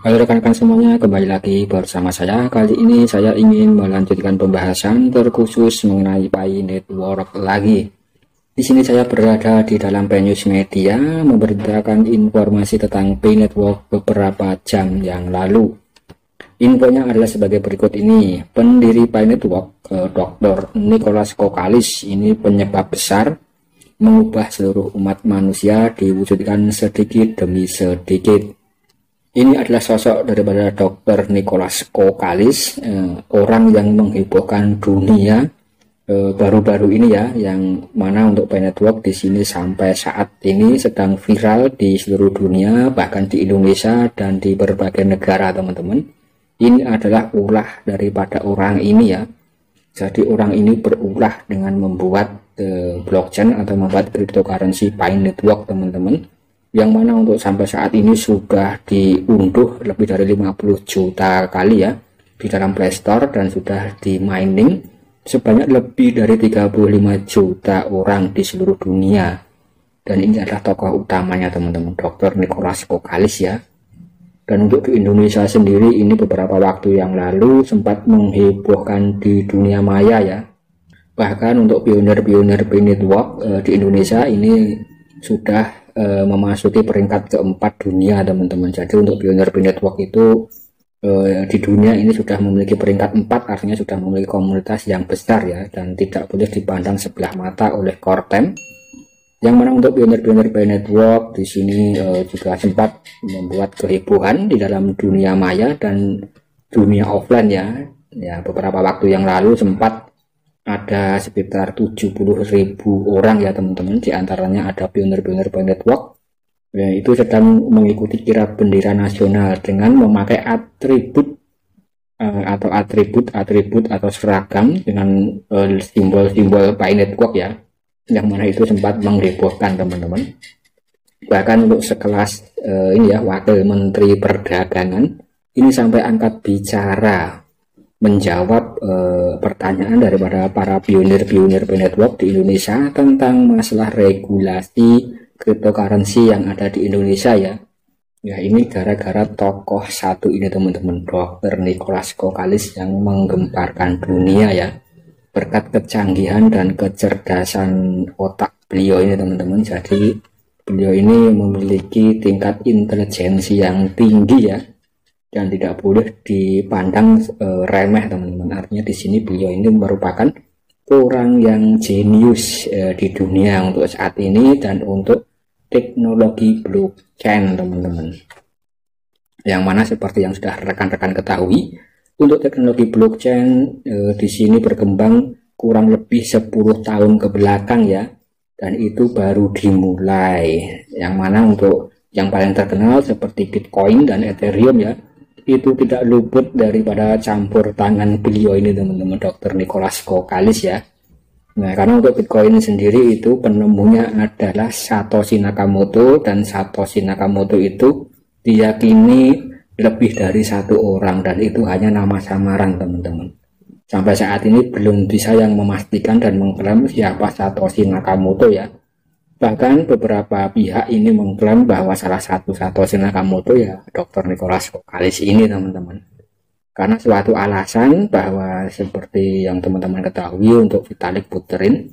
Halo rekan-rekan semuanya, kembali lagi bersama saya. Kali ini saya ingin melanjutkan pembahasan terkhusus mengenai Pi Network lagi. Di sini saya berada di dalam Pi News Media memberitakan informasi tentang Pi Network beberapa jam yang lalu. Infonya adalah sebagai berikut ini. Pendiri Pi Network, Dr. Nicholas Kokalis, ini penyebab besar mengubah seluruh umat manusia diwujudkan sedikit demi sedikit. Ini adalah sosok daripada Dr. Nicholas Kokalis, orang yang menghebohkan dunia baru-baru ini ya, yang mana untuk Pi Network di sini sampai saat ini sedang viral di seluruh dunia, bahkan di Indonesia dan di berbagai negara, teman-teman. Ini adalah ulah daripada orang ini ya. Jadi orang ini berulah dengan membuat blockchain atau membuat cryptocurrency Pi Network, teman-teman, yang mana untuk sampai saat ini sudah diunduh lebih dari 50 juta kali ya di dalam Play Store, dan sudah di mining sebanyak lebih dari 35 juta orang di seluruh dunia. Dan ini adalah tokoh utamanya, teman-teman, Dr. Nicholas Kokalis ya. Dan untuk di Indonesia sendiri, ini beberapa waktu yang lalu sempat menghebohkan di dunia maya ya. Bahkan untuk pionir-pionir Pi Network di Indonesia ini sudah memasuki peringkat keempat dunia, teman-teman. Jadi untuk pionir Pi Network itu di dunia ini sudah memiliki peringkat 4, artinya sudah memiliki komunitas yang besar ya, dan tidak boleh dipandang sebelah mata oleh Cortem. Yang mana untuk pionir-pionir Pi Network di sini juga sempat membuat kehebohan di dalam dunia maya dan dunia offline ya. Ya, beberapa waktu yang lalu sempat ada sekitar 70.000 orang ya, teman-teman. Di antaranya ada pionir-pionir Pi Network ya, itu sedang mengikuti kirap bendera nasional dengan memakai atribut atau seragam dengan simbol-simbol Pi Network ya, yang mana itu sempat menghebohkan, teman-teman. Bahkan untuk sekelas ini ya, Wakil Menteri Perdagangan ini sampai angkat bicara menjawab pertanyaan daripada para pionir-pionir Pi Network di Indonesia tentang masalah regulasi cryptocurrency yang ada di Indonesia ya. Ya, ini gara-gara tokoh satu ini, teman-teman, Dr. Nicholas Kokalis, yang menggemparkan dunia ya berkat kecanggihan dan kecerdasan otak beliau ini, teman-teman. Jadi beliau ini memiliki tingkat intelijensi yang tinggi ya, dan tidak boleh dipandang remeh, teman-teman. Artinya di sini beliau ini merupakan orang yang jenius di dunia untuk saat ini dan untuk teknologi blockchain, teman-teman. Yang mana seperti yang sudah rekan-rekan ketahui, untuk teknologi blockchain di sini berkembang kurang lebih 10 tahun ke belakang ya, dan itu baru dimulai. Yang mana untuk yang paling terkenal seperti Bitcoin dan Ethereum ya, itu tidak luput daripada campur tangan beliau ini, teman-teman, Dr. Nicholas Kokalis ya. Nah, karena untuk Bitcoin sendiri itu penemunya adalah Satoshi Nakamoto, dan Satoshi Nakamoto itu diyakini lebih dari satu orang, dan itu hanya nama samaran, teman-teman. Sampai saat ini belum bisa yang memastikan dan mengklaim siapa Satoshi Nakamoto ya. Bahkan beberapa pihak ini mengklaim bahwa salah satu Satoshi Nakamoto ya Dr. Nicholas Kokalis ini, teman-teman. Karena suatu alasan bahwa seperti yang teman-teman ketahui, untuk Vitalik Buterin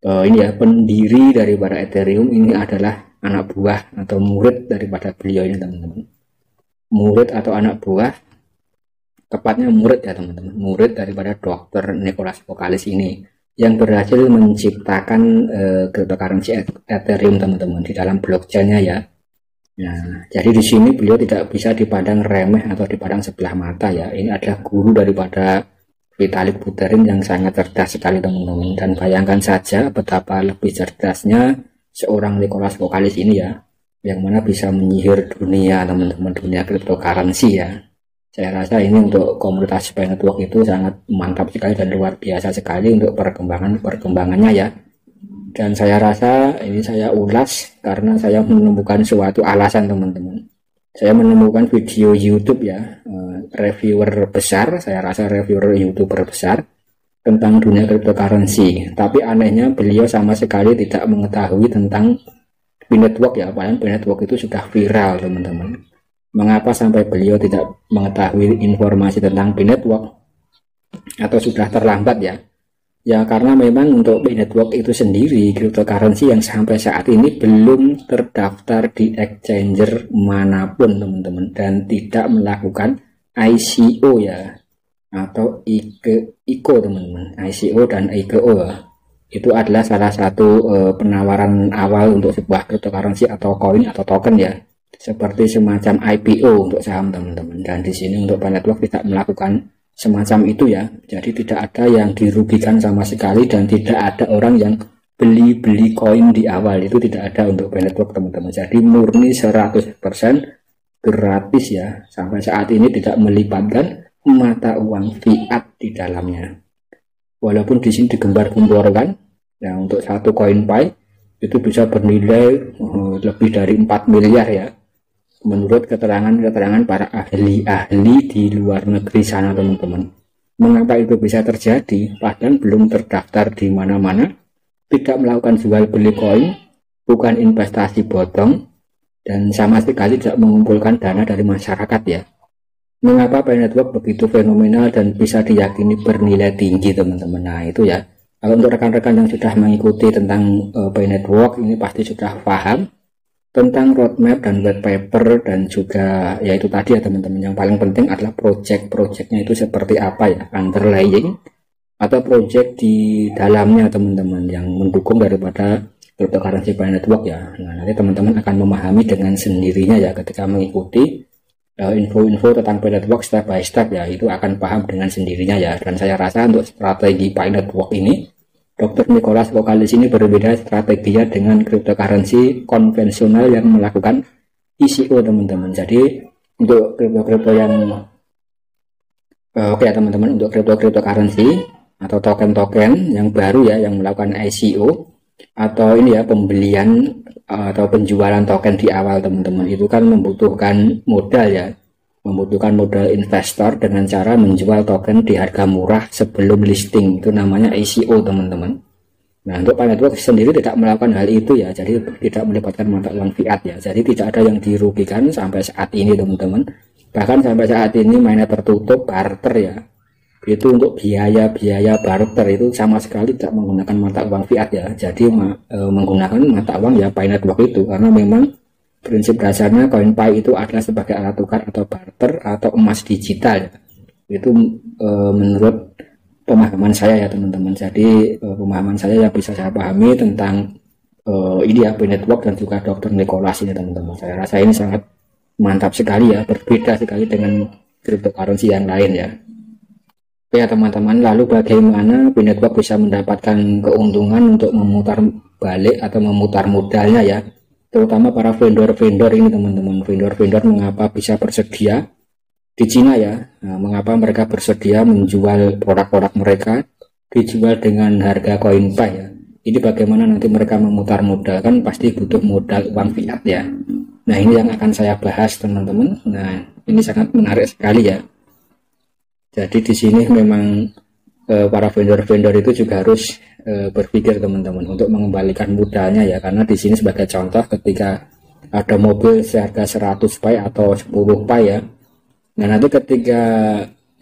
ini ya, pendiri daripada Ethereum, ini adalah anak buah atau murid daripada beliau ini, teman-teman. Murid atau anak buah, tepatnya murid ya, teman-teman. Murid daripada Dr. Nicholas Kokalis ini, yang berhasil menciptakan cryptocurrency Ethereum, teman-teman, di dalam blockchainnya ya. Nah, jadi di sini beliau tidak bisa dipandang remeh atau dipandang sebelah mata ya. Ini adalah guru daripada Vitalik Buterin yang sangat cerdas sekali, teman-teman. Dan bayangkan saja betapa lebih cerdasnya seorang Nicholas Kokalis ini ya, yang mana bisa menyihir dunia, teman-teman, dunia cryptocurrency ya. Saya rasa ini untuk komunitas Pi Network itu sangat mantap sekali dan luar biasa sekali untuk perkembangannya ya. Dan saya rasa ini saya ulas karena saya menemukan suatu alasan, teman-teman. Saya menemukan video YouTube ya, reviewer besar, saya rasa reviewer YouTuber besar tentang dunia cryptocurrency. Tapi anehnya beliau sama sekali tidak mengetahui tentang Pi Network ya, padahal Pi Network itu sudah viral, teman-teman. Mengapa sampai beliau tidak mengetahui informasi tentang Binetwork atau sudah terlambat ya? Ya karena memang untuk Binetwork itu sendiri cryptocurrency yang sampai saat ini belum terdaftar di exchanger manapun teman-teman, dan tidak melakukan ICO ya, atau ICO teman-teman. ICO dan ICO ya, itu adalah salah satu penawaran awal untuk sebuah cryptocurrency atau koin atau token ya, seperti semacam IPO untuk saham teman-teman. Dan di sini untuk Binetwork tidak melakukan semacam itu ya, jadi tidak ada yang dirugikan sama sekali, dan tidak ada orang yang beli koin di awal, itu tidak ada untuk Binetwork teman-teman. Jadi murni 100% gratis ya, sampai saat ini tidak melibatkan mata uang fiat di dalamnya. Walaupun di sini digembar-gemborkan ya, untuk satu koin Pi itu bisa bernilai lebih dari 4 miliar ya, menurut keterangan para ahli-ahli di luar negeri sana teman-teman. Mengapa itu bisa terjadi padahal belum terdaftar di mana-mana, tidak melakukan jual beli koin, bukan investasi bodong, dan sama sekali tidak mengumpulkan dana dari masyarakat ya. Mengapa Binetwork begitu fenomenal dan bisa diyakini bernilai tinggi teman-teman? Nah itu ya, kalau untuk rekan-rekan yang sudah mengikuti tentang Binetwork ini pasti sudah paham tentang roadmap dan white paper, dan juga ya itu tadi ya teman-teman, yang paling penting adalah project-projectnya itu seperti apa ya, underlying atau project di dalamnya teman-teman yang mendukung daripada cryptocurrency Binetwork ya. Nah nanti teman-teman akan memahami dengan sendirinya ya ketika mengikuti info-info tentang Binetwork step by step ya, itu akan paham dengan sendirinya ya. Dan saya rasa untuk strategi Binetwork ini Dr. Nicholas Vokalis ini berbeda strateginya dengan cryptocurrency konvensional yang melakukan ICO teman-teman. Jadi untuk kripto-kripto yang oke ya teman-teman, untuk cryptocurrency atau token-token yang baru ya, yang melakukan ICO atau ini ya, pembelian atau penjualan token di awal teman-teman, itu kan membutuhkan modal ya, membutuhkan modal investor dengan cara menjual token di harga murah sebelum listing, itu namanya ICO teman-teman. Nah untuk Binetwork sendiri tidak melakukan hal itu ya, jadi tidak melibatkan mata uang fiat ya, jadi tidak ada yang dirugikan sampai saat ini teman-teman. Bahkan sampai saat ini mainnya tertutup, barter ya, itu untuk biaya barter itu sama sekali tidak menggunakan mata uang fiat ya, jadi menggunakan mata uang ya Binetwork itu, karena memang prinsip dasarnya koin Pi itu adalah sebagai alat tukar atau barter atau emas digital ya. Itu menurut pemahaman saya ya teman-teman. Jadi pemahaman saya yang bisa saya pahami tentang ini ya Binetwork dan juga Dr. Nicholas ini teman-teman. Saya rasa ini sangat mantap sekali ya, berbeda sekali dengan cryptocurrency yang lain ya. Oke ya teman-teman, lalu bagaimana Binetwork bisa mendapatkan keuntungan untuk memutar balik atau memutar modalnya ya, terutama para vendor-vendor ini teman-teman. Vendor-vendor mengapa bisa bersedia di Cina ya, nah, mengapa mereka bersedia menjual produk-produk mereka dijual dengan harga koin Pi ya. Ini bagaimana nanti mereka memutar modal, kan pasti butuh modal uang fiat ya. Nah ini yang akan saya bahas teman-teman. Nah ini sangat menarik sekali ya. Jadi di sini memang para vendor-vendor itu juga harus berpikir teman-teman untuk mengembalikan modalnya ya, karena di sini sebagai contoh ketika ada mobil seharga 100 Pi atau 10 Pi ya, nah nanti ketika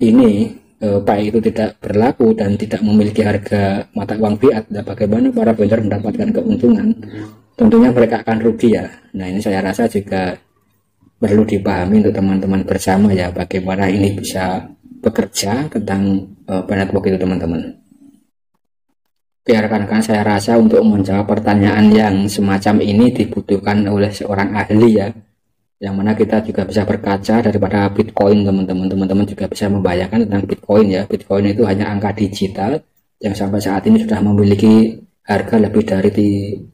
ini Pi itu tidak berlaku dan tidak memiliki harga mata uang fiat, nah bagaimana para vendor mendapatkan keuntungan? Tentunya mereka akan rugi ya. Nah ini saya rasa juga perlu dipahami untuk teman-teman bersama ya, bagaimana ini bisa bekerja tentang Binetwork itu teman-teman. Oke rekan-rekan, saya rasa untuk menjawab pertanyaan yang semacam ini dibutuhkan oleh seorang ahli ya, yang mana kita juga bisa berkaca daripada Bitcoin teman-teman. Teman-teman juga bisa membayangkan tentang Bitcoin ya. Bitcoin itu hanya angka digital yang sampai saat ini sudah memiliki harga lebih dari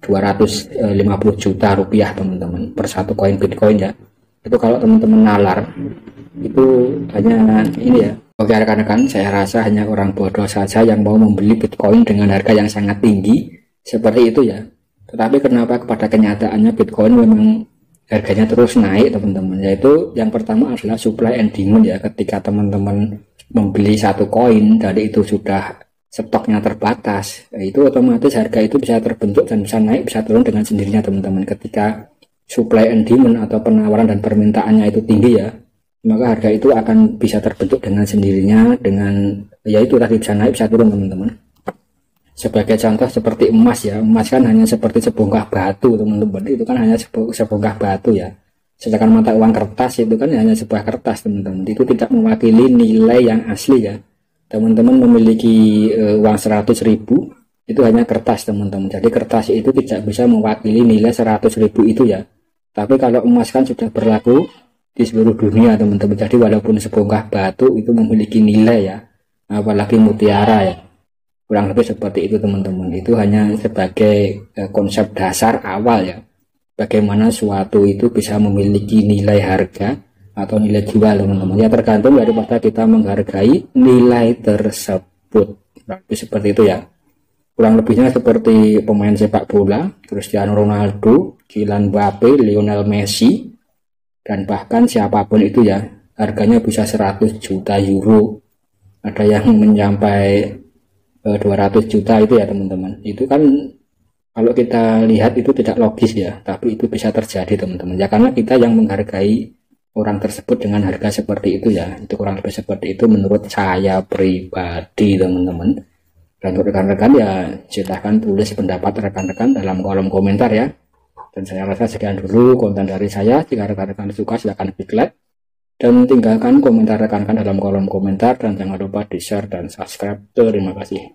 250 juta rupiah teman-teman per satu koin Bitcoin ya. Itu kalau teman-teman nalar itu hanya ini ya. Oke rekan-rekan, saya rasa hanya orang bodoh saja yang mau membeli Bitcoin dengan harga yang sangat tinggi seperti itu ya. Tetapi kenapa pada kenyataannya Bitcoin memang harganya terus naik teman-teman, yaitu yang pertama adalah supply and demand ya. Ketika teman-teman membeli satu koin dari itu sudah stoknya terbatas, itu otomatis harga itu bisa terbentuk dan bisa naik bisa turun dengan sendirinya teman-teman. Ketika supply and demand atau penawaran dan permintaannya itu tinggi ya, maka harga itu akan bisa terbentuk dengan sendirinya, dengan yaitu tadi bisa naik bisa turun teman-teman. Sebagai contoh seperti emas ya, emas kan hanya seperti sebongkah batu teman-teman, itu kan hanya sebongkah batu ya. Sedangkan mata uang kertas itu kan hanya sebuah kertas teman-teman, itu tidak mewakili nilai yang asli ya. Teman-teman memiliki uang 100.000 itu hanya kertas teman-teman, jadi kertas itu tidak bisa mewakili nilai 100.000 itu ya. Tapi kalau emas kan sudah berlaku di seluruh dunia teman-teman, jadi walaupun sebongkah batu itu memiliki nilai ya, apalagi mutiara ya, kurang lebih seperti itu teman-teman. Itu hanya sebagai konsep dasar awal ya, bagaimana suatu itu bisa memiliki nilai harga atau nilai jual teman-teman ya, tergantung daripada kita menghargai nilai tersebut. Berarti seperti itu ya, kurang lebihnya seperti pemain sepak bola Cristiano Ronaldo, Kylian Mbappe, Lionel Messi, dan bahkan siapapun itu ya, harganya bisa 100 juta euro, ada yang mencapai 200 juta itu ya teman-teman. Itu kan kalau kita lihat itu tidak logis ya, tapi itu bisa terjadi teman-teman ya, karena kita yang menghargai orang tersebut dengan harga seperti itu ya. Itu kurang lebih seperti itu menurut saya pribadi teman-teman. Dan untuk rekan-rekan ya silahkan tulis pendapat rekan-rekan dalam kolom komentar ya. Dan saya rasa sekian dulu konten dari saya. Jika rekan-rekan suka silahkan klik like dan tinggalkan komentar rekan-rekan dalam kolom komentar, dan jangan lupa di share dan subscribe. Terima kasih.